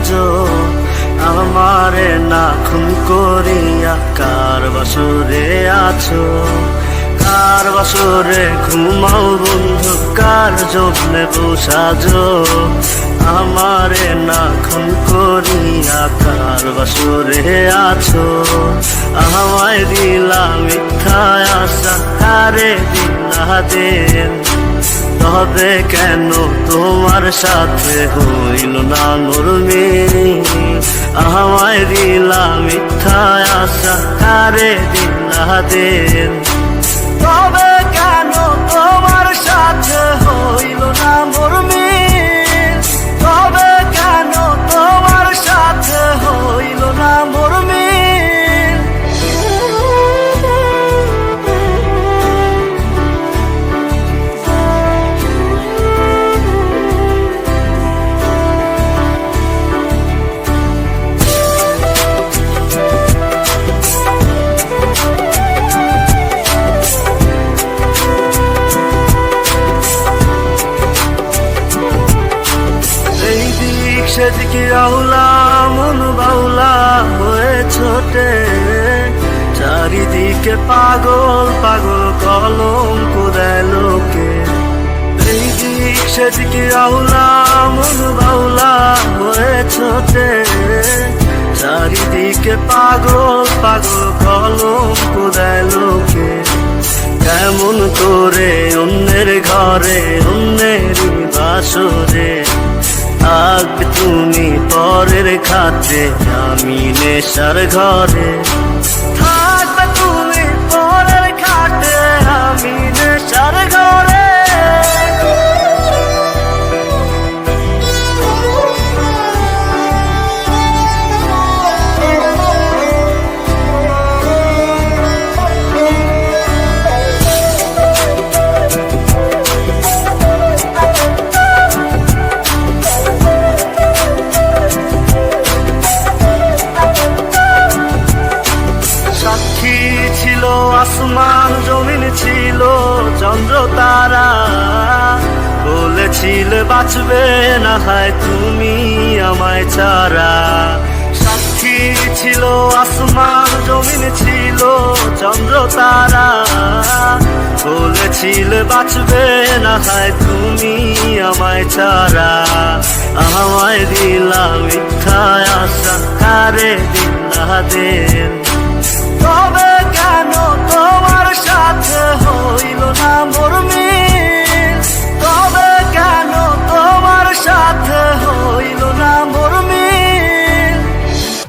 সাজো, আমারে না খুন করিয়া কার বাসরে আছো, কার বাসরে ঘুমাও বন্ধু, কার জন্যে বসাজো, আমারে না খুন করিয়া কার বাসরে আছো। আমায় দিলা মিথ্যা আশা, কারে দিলা দিন, তবে কেন তোমার সাথে হইল না নরমি। আমায় দিলা মিথ্যা আশা, কারে দিলা দিন, তবে কেন তোমার সাথে হইল না নরমি, তবে কেন তোমার সাথে হইল না নরমি। সেদিকে আউলা মন বাউলা হয়ে ছোটে, চারিদিকে পাগল পাগল কলঙ্ক দেয় লোকে। এই দিক সেদিকে আউলা মন বাউলা হয়ে ছোটে, চারিদিকে পাগল পাগল কলঙ্ক দেয় লোকে। কেমন করে অন্যের ঘরে অন্যেরই বাসরে থাকবে তুমি পরের খাতে, আমি নেশার ঘরে থাকবে তুমি পরের খাতে, আমি নেশার ঘরে। ছিল আসমান জমিন ছিল চন্দ্র তারা, বলেছিলে বাঁচবে না হয় তুমি আমায় ছাড়া। সাক্ষী ছিল আসমান জমিন ছিল চন্দ্র তারা, বলেছিলে বাঁচবে না হয় তুমি আমায় ছাড়া। আমায় দিলা মিথ্যা আশা, কারে দিলা দিন, তবে কেন তোমার সাথে হইল না মরমি।